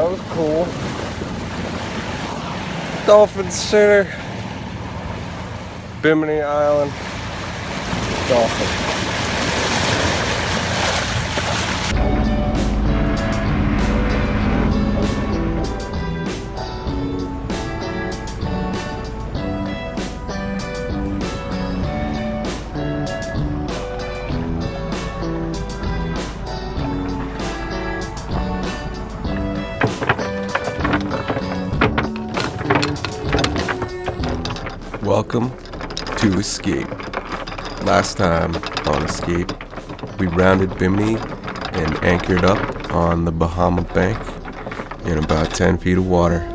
that was cool. Dolphin Center, Bimini Island, dolphin. Welcome to Escape. Last time on Escape, we rounded Bimini and anchored up on the Bahama Bank in about 10 feet of water.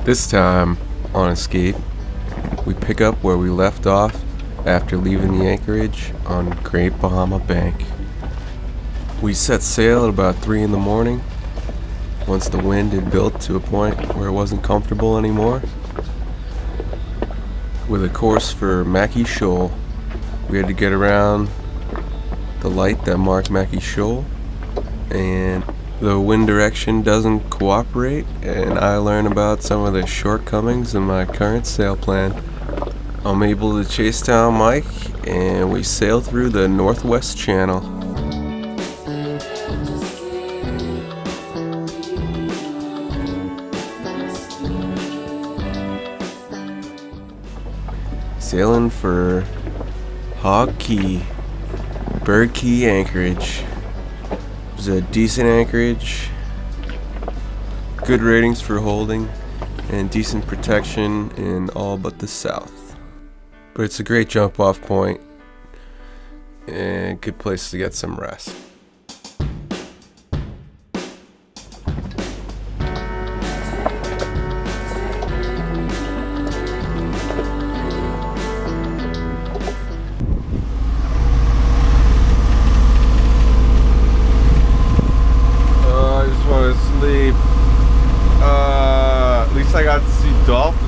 This time on Escape, we pick up where we left off after leaving the anchorage on Great Bahama Bank. We set sail at about 3 in the morning, once the wind had built to a point where it wasn't comfortable anymore. With a course for Mackie Shoal, we had to get around the light that marked Mackie Shoal, and the wind direction doesn't cooperate, and I learn about some of the shortcomings in my current sail plan. I'm able to chase down Mike, and we sail through the Northwest Channel. Sailing for Hog Cay, Bird Cay anchorage. It was a decent anchorage, good ratings for holding, and decent protection in all but the south. But it's a great jump off point and good place to get some rest. Sleep. At least I got to see dolphins.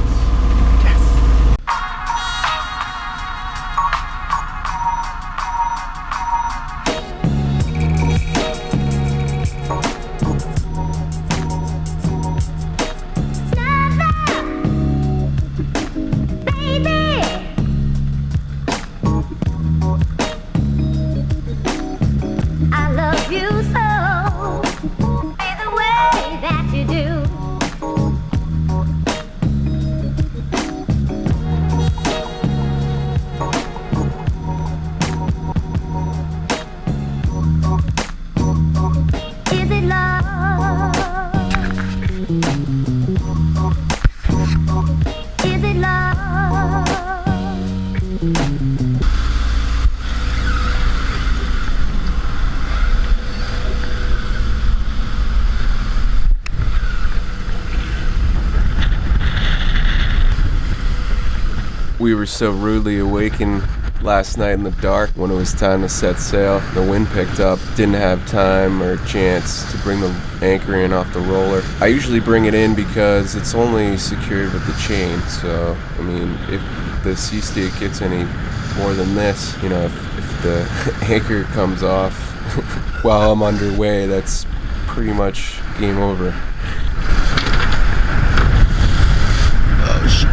We were so rudely awakened last night in the dark when it was time to set sail. The wind picked up, didn't have time or chance to bring the anchor in off the roller. I usually bring it in because it's only secured with the chain, so I mean, if the sea state gets any more than this, you know, if the anchor comes off while I'm underway, that's pretty much game over. Oh shit.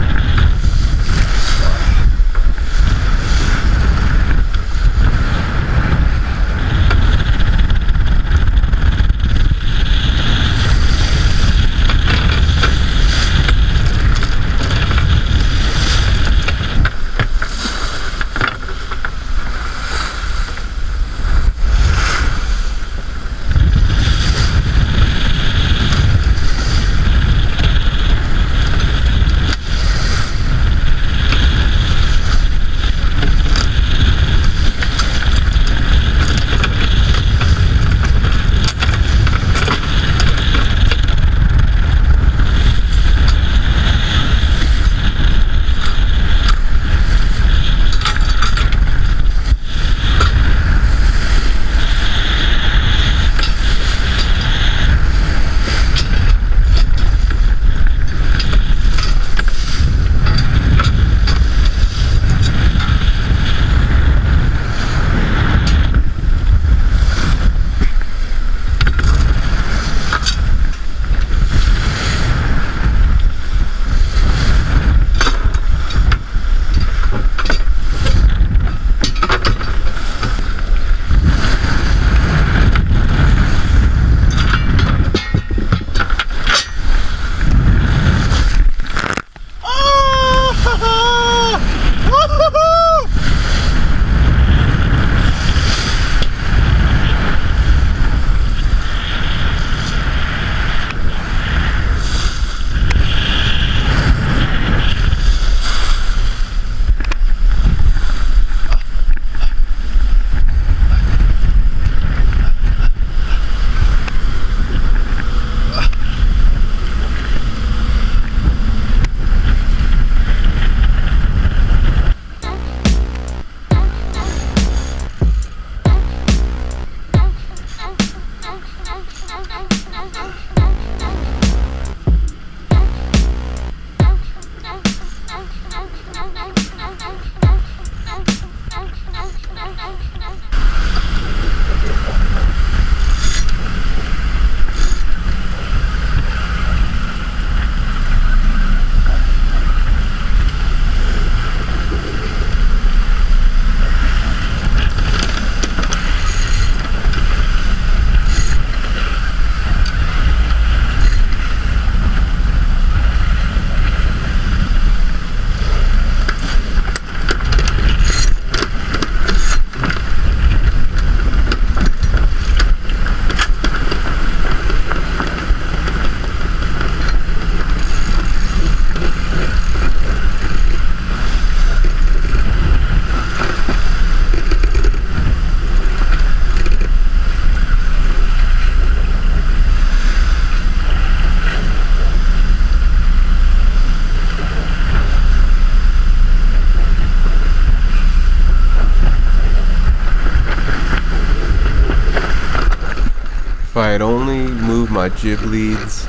I had only moved my jib leads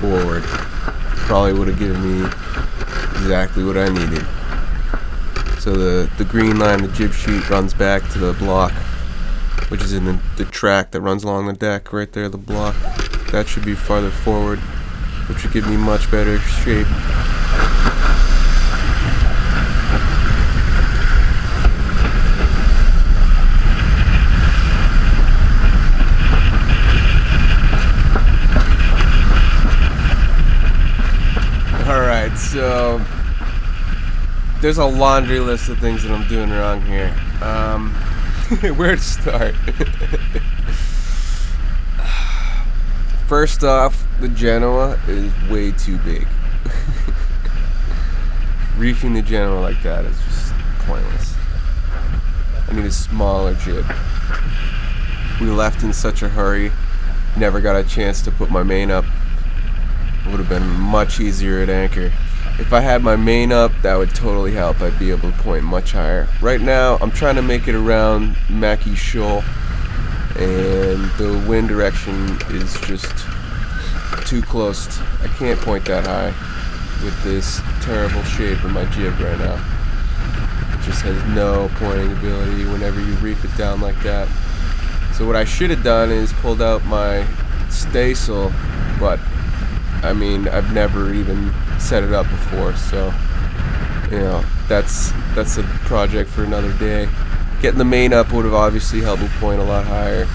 forward, probably would have given me exactly what I needed. So the green line, the jib sheet, runs back to the block, which is in the track that runs along the deck right there, the block. That should be farther forward, which would give me much better shape. Alright, so there's a laundry list of things that I'm doing wrong here. Where to start? First off, the Genoa is way too big. Reefing the Genoa like that is just pointless. I need a smaller jib. We left in such a hurry, never got a chance to put my main up. It would have been much easier at anchor. If I had my main up, that would totally help. I'd be able to point much higher. Right now, I'm trying to make it around Mackie Shoal, and the wind direction is just too close. I can't point that high with this terrible shape of my jib right now. It just has no pointing ability whenever you reef it down like that. So what I should have done is pulled out my staysail, but I mean, I've never even set it up before, so you know, that's a project for another day. Getting the main up would have obviously helped me point a lot higher,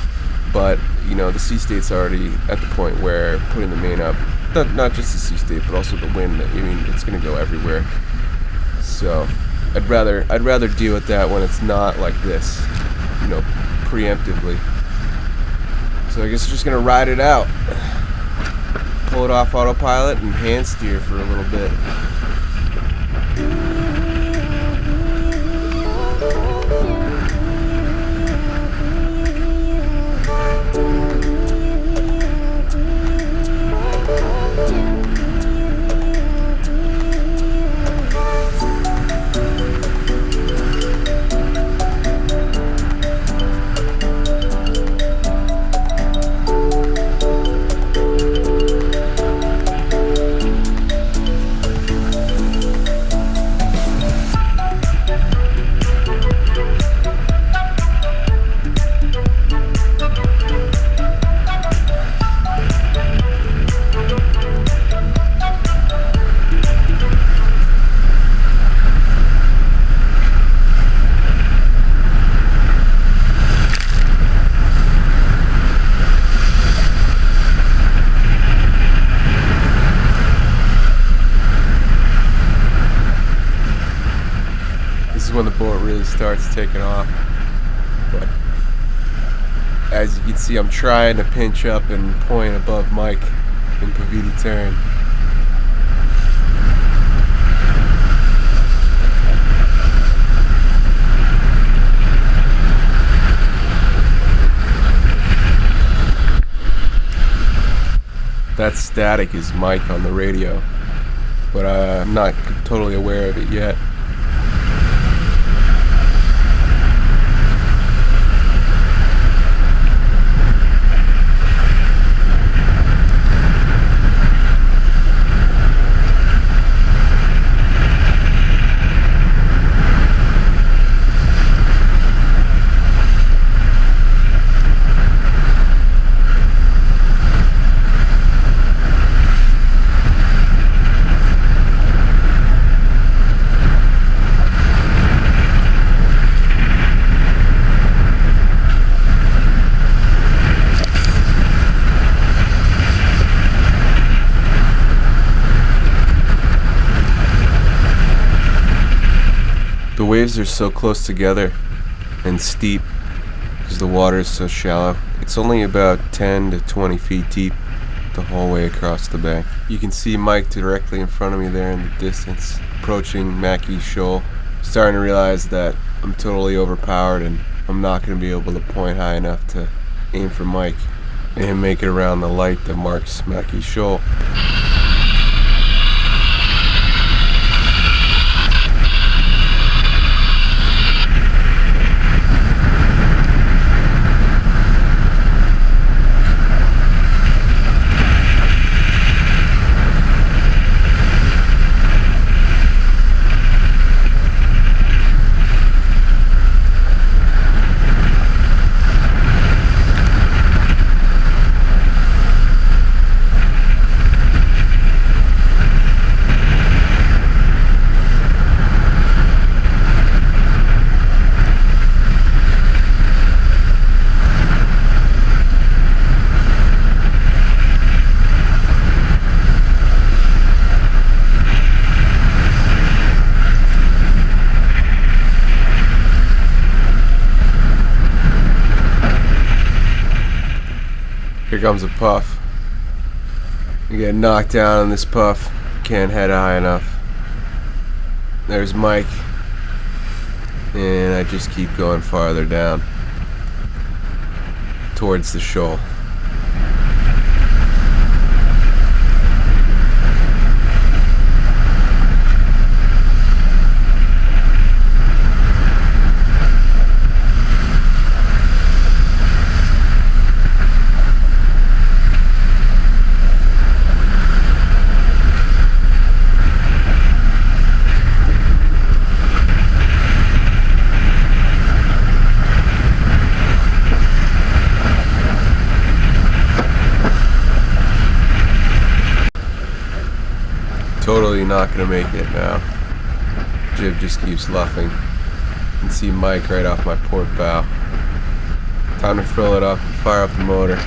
but you know, the sea state's already at the point where putting the main up, not just the sea state, but also the wind. I mean, it's gonna go everywhere. So I'd rather deal with that when it's not like this, you know, preemptively. So I guess I'm just gonna ride it out. Pull it off autopilot and hand steer for a little bit. When the boat really starts taking off. But as you can see, I'm trying to pinch up and point above Mike in Paviti Tern. That static is Mike on the radio, but I'm not totally aware of it yet. The waves are so close together and steep because the water is so shallow. It's only about 10 to 20 feet deep the whole way across the bank. You can see Mike directly in front of me there in the distance, approaching Mackie Shoal. Starting to realize that I'm totally overpowered and I'm not going to be able to point high enough to aim for Mike and make it around the light that marks Mackie Shoal. Here comes a puff. You get knocked down on this puff. Can't head high enough. There's Mike. And I just keep going farther down towards the shoal. Totally not gonna make it now. Jib just keeps luffing. You can see Mike right off my port bow. Time to fill it up and fire up the motor.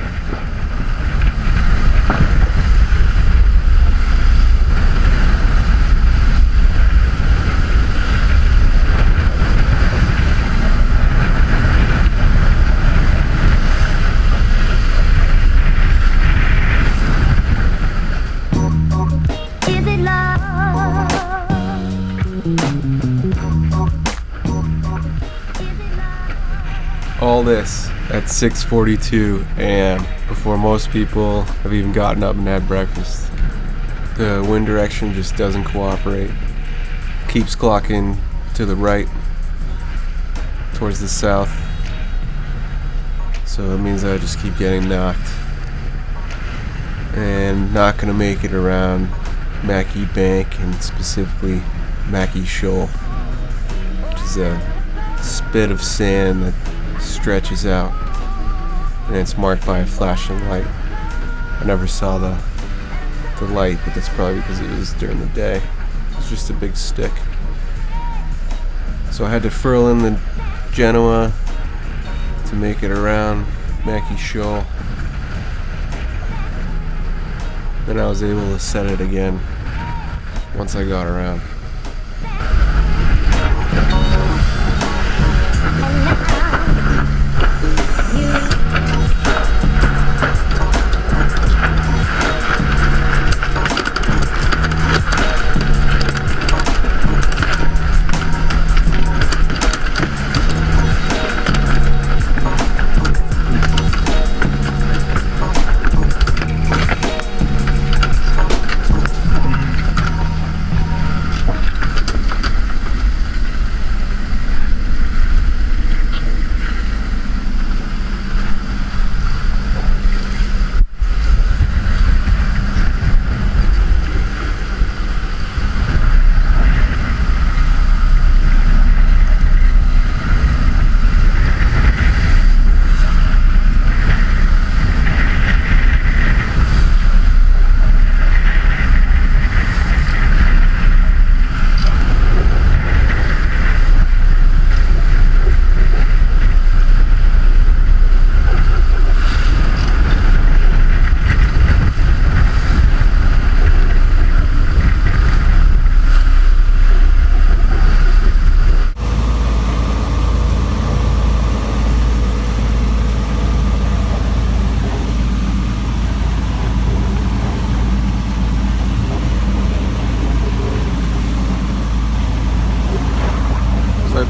All this at 6:42 a.m. before most people have even gotten up and had breakfast. The wind direction just doesn't cooperate. Keeps clocking to the right, towards the south. So it means I just keep getting knocked. And not gonna make it around Mackie Bank, and specifically Mackie Shoal, which is a spit of sand that stretches out, and it's marked by a flashing light. I never saw the light, but that's probably because it was during the day. It's just a big stick. So I had to furl in the Genoa to make it around Mackie Shoal. Then I was able to set it again once I got around.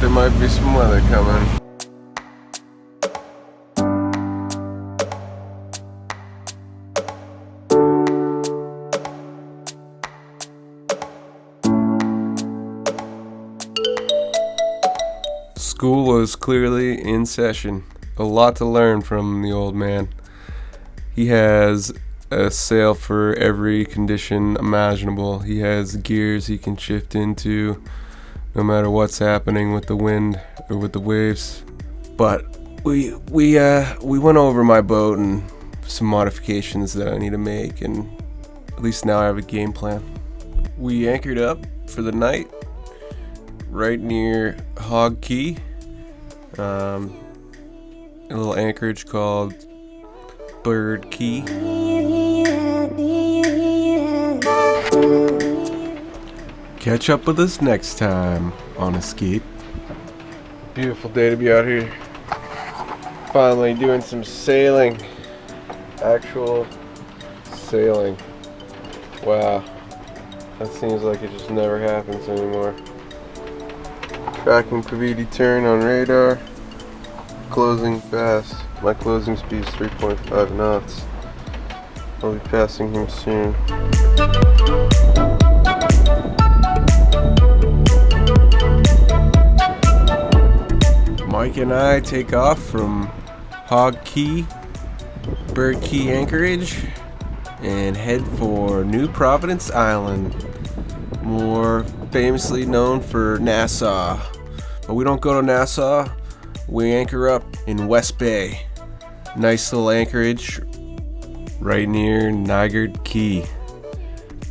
There might be some weather coming. School was clearly in session. A lot to learn from the old man. He has a sail for every condition imaginable. He has gears he can shift into no matter what's happening with the wind or with the waves. But we went over my boat and some modifications that I need to make, and at least now I have a game plan. We anchored up for the night right near Hog Cay, a little anchorage called Bird Cay. Catch up with us next time on Escape. Beautiful day to be out here. Finally doing some sailing. actual sailing. Wow. That seems like it just never happens anymore. Tracking Paviti Tern on radar. Closing fast. My closing speed is 3.5 knots. I'll be passing him soon. Mike and I take off from Hog Cay, Bird Cay anchorage, and head for New Providence Island, more famously known for Nassau. But we don't go to Nassau, we anchor up in West Bay. Nice little anchorage right near Nygaard Key.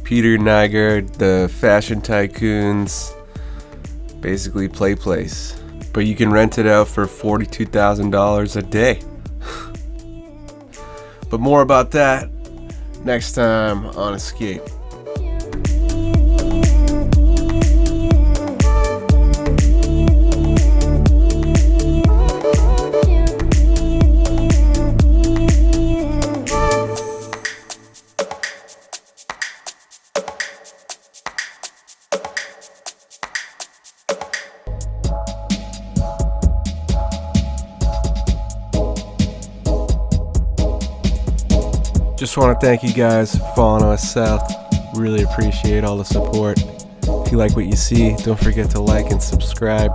Peter Nygaard, the fashion tycoon's basically play place. But you can rent it out for $42,000 a day. But more about that next time on Escape. Just want to thank you guys for following us south. Really appreciate all the support. If you like what you see, don't forget to like and subscribe.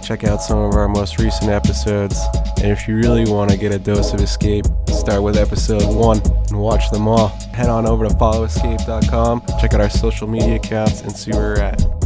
Check out some of our most recent episodes. And if you really want to get a dose of Escape, start with episode 1 and watch them all. Head on over to followescape.com, check out our social media accounts, and see where we're at.